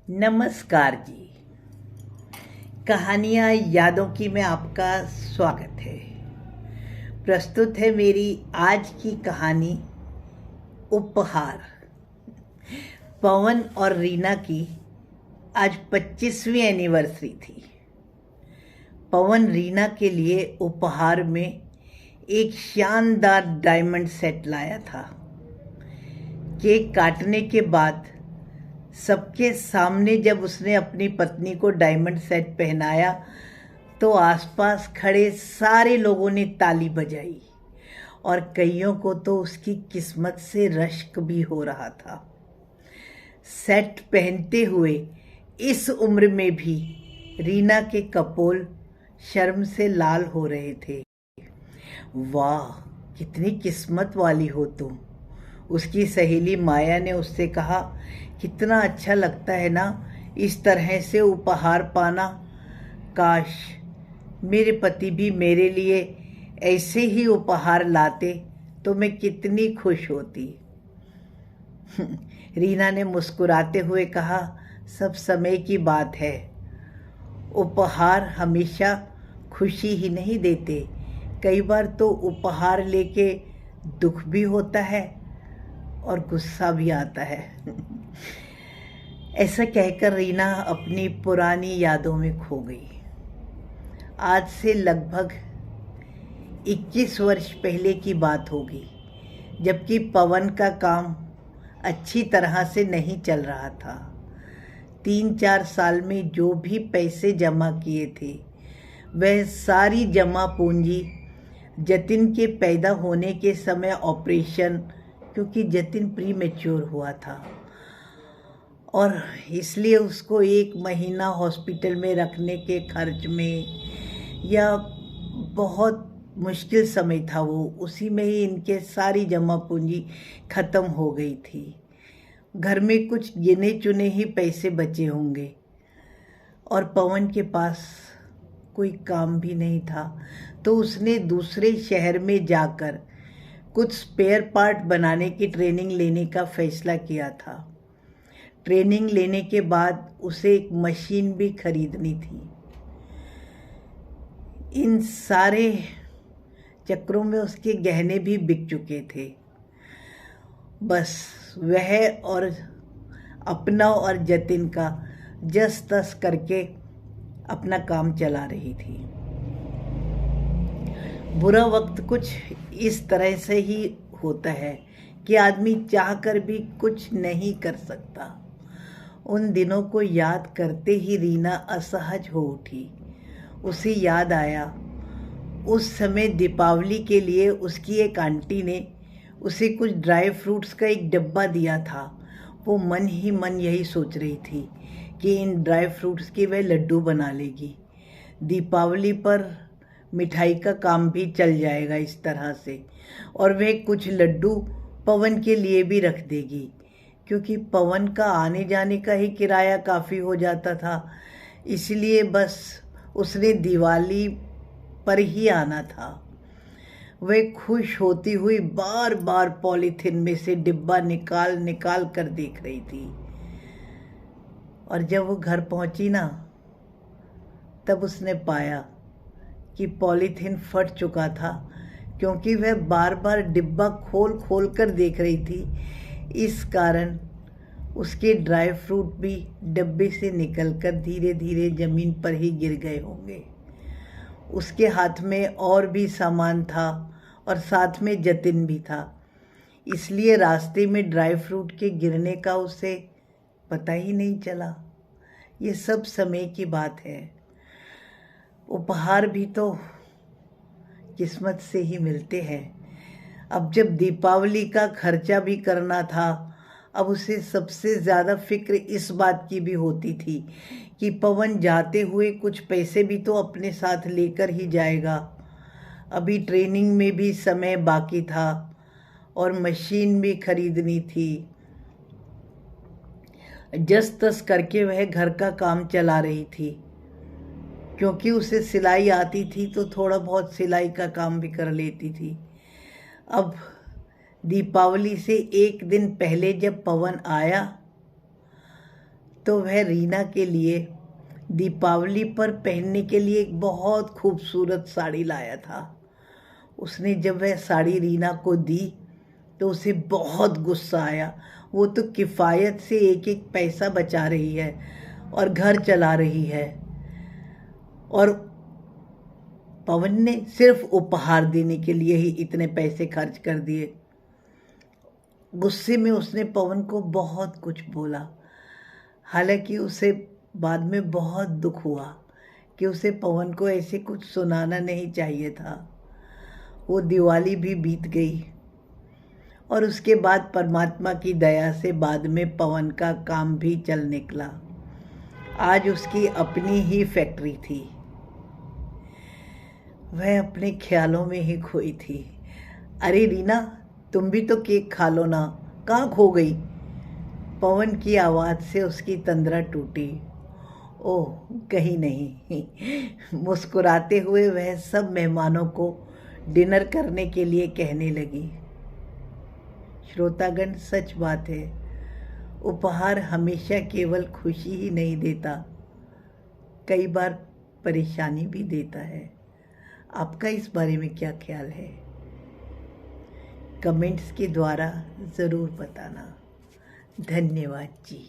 नमस्कार जी। कहानियाँ यादों की में आपका स्वागत है। प्रस्तुत है मेरी आज की कहानी उपहार। पवन और रीना की आज 25वीं एनिवर्सरी थी। पवन रीना के लिए उपहार में एक शानदार डायमंड सेट लाया था। केक काटने के बाद सबके सामने जब उसने अपनी पत्नी को डायमंड सेट पहनाया तो आसपास खड़े सारे लोगों ने ताली बजाई और कईयों को तो उसकी किस्मत से रश्क भी हो रहा था। सेट पहनते हुए इस उम्र में भी रीना के कपोल शर्म से लाल हो रहे थे। वाह, कितनी किस्मत वाली हो तुम, उसकी सहेली माया ने उससे कहा। कितना अच्छा लगता है ना इस तरह से उपहार पाना। काश मेरे पति भी मेरे लिए ऐसे ही उपहार लाते तो मैं कितनी खुश होती। रीना ने मुस्कुराते हुए कहा, सब समय की बात है। उपहार हमेशा खुशी ही नहीं देते, कई बार तो उपहार लेके दुख भी होता है और गुस्सा भी आता है। ऐसा कहकर रीना अपनी पुरानी यादों में खो गई। आज से लगभग 21 वर्ष पहले की बात होगी, जबकि पवन का काम अच्छी तरह से नहीं चल रहा था। 3-4 साल में जो भी पैसे जमा किए थे वह सारी जमा पूंजी जतिन के पैदा होने के समय ऑपरेशन, क्योंकि जतिन प्री मैच्योर हुआ था और इसलिए उसको 1 महीना हॉस्पिटल में रखने के खर्च में, या बहुत मुश्किल समय था वो, उसी में ही इनके सारी जमा पूंजी ख़त्म हो गई थी। घर में कुछ गिने चुने ही पैसे बचे होंगे और पवन के पास कोई काम भी नहीं था, तो उसने दूसरे शहर में जाकर कुछ स्पेयर पार्ट बनाने की ट्रेनिंग लेने का फैसला किया था। ट्रेनिंग लेने के बाद उसे एक मशीन भी खरीदनी थी। इन सारे चक्रों में उसके गहने भी बिक चुके थे। बस वह और अपना और जतिन का जस तस करके अपना काम चला रही थी। बुरा वक्त कुछ इस तरह से ही होता है कि आदमी चाहकर भी कुछ नहीं कर सकता। उन दिनों को याद करते ही रीना असहज हो उठी। उसे याद आया, उस समय दीपावली के लिए उसकी एक आंटी ने उसे कुछ ड्राई फ्रूट्स का एक डब्बा दिया था। वो मन ही मन यही सोच रही थी कि इन ड्राई फ्रूट्स के वह लड्डू बना लेगी। दीपावली पर मिठाई का काम भी चल जाएगा इस तरह से, और वह कुछ लड्डू पवन के लिए भी रख देगी, क्योंकि पवन का आने जाने का ही किराया काफ़ी हो जाता था। इसलिए बस उसने दिवाली पर ही आना था। वह खुश होती हुई बार बार पॉलीथिन में से डिब्बा निकाल निकाल कर देख रही थी। और जब वो घर पहुंची ना, तब उसने पाया कि पॉलीथिन फट चुका था, क्योंकि वह बार बार डिब्बा खोल खोल कर देख रही थी। इस कारण उसके ड्राई फ्रूट भी डब्बे से निकलकर धीरे धीरे ज़मीन पर ही गिर गए होंगे। उसके हाथ में और भी सामान था और साथ में जतिन भी था, इसलिए रास्ते में ड्राई फ्रूट के गिरने का उसे पता ही नहीं चला। ये सब समय की बात है। उपहार भी तो किस्मत से ही मिलते हैं। अब जब दीपावली का खर्चा भी करना था, अब उसे सबसे ज़्यादा फिक्र इस बात की भी होती थी कि पवन जाते हुए कुछ पैसे भी तो अपने साथ लेकर ही जाएगा। अभी ट्रेनिंग में भी समय बाकी था और मशीन भी खरीदनी थी। जस तस करके वह घर का काम चला रही थी, क्योंकि उसे सिलाई आती थी तो थोड़ा बहुत सिलाई का काम भी कर लेती थी। अब दीपावली से 1 दिन पहले जब पवन आया तो वह रीना के लिए दीपावली पर पहनने के लिए एक बहुत खूबसूरत साड़ी लाया था। उसने जब वह साड़ी रीना को दी तो उसे बहुत गुस्सा आया। वो तो किफ़ायत से एक एक पैसा बचा रही है और घर चला रही है, और पवन ने सिर्फ उपहार देने के लिए ही इतने पैसे खर्च कर दिए। गुस्से में उसने पवन को बहुत कुछ बोला। हालांकि उसे बाद में बहुत दुख हुआ कि उसे पवन को ऐसे कुछ सुनाना नहीं चाहिए था। वो दिवाली भी बीत गई और उसके बाद परमात्मा की दया से बाद में पवन का काम भी चल निकला। आज उसकी अपनी ही फैक्ट्री थी। वह अपने ख्यालों में ही खोई थी। अरे रीना, तुम भी तो केक खा लो ना, कहाँ खो गई? पवन की आवाज़ से उसकी तंद्रा टूटी। ओह, कहीं नहीं। मुस्कुराते हुए वह सब मेहमानों को डिनर करने के लिए कहने लगी। श्रोतागण, सच बात है, उपहार हमेशा केवल खुशी ही नहीं देता, कई बार परेशानी भी देता है। आपका इस बारे में क्या ख्याल है? कमेंट्स के द्वारा ज़रूर बताना। धन्यवाद जी।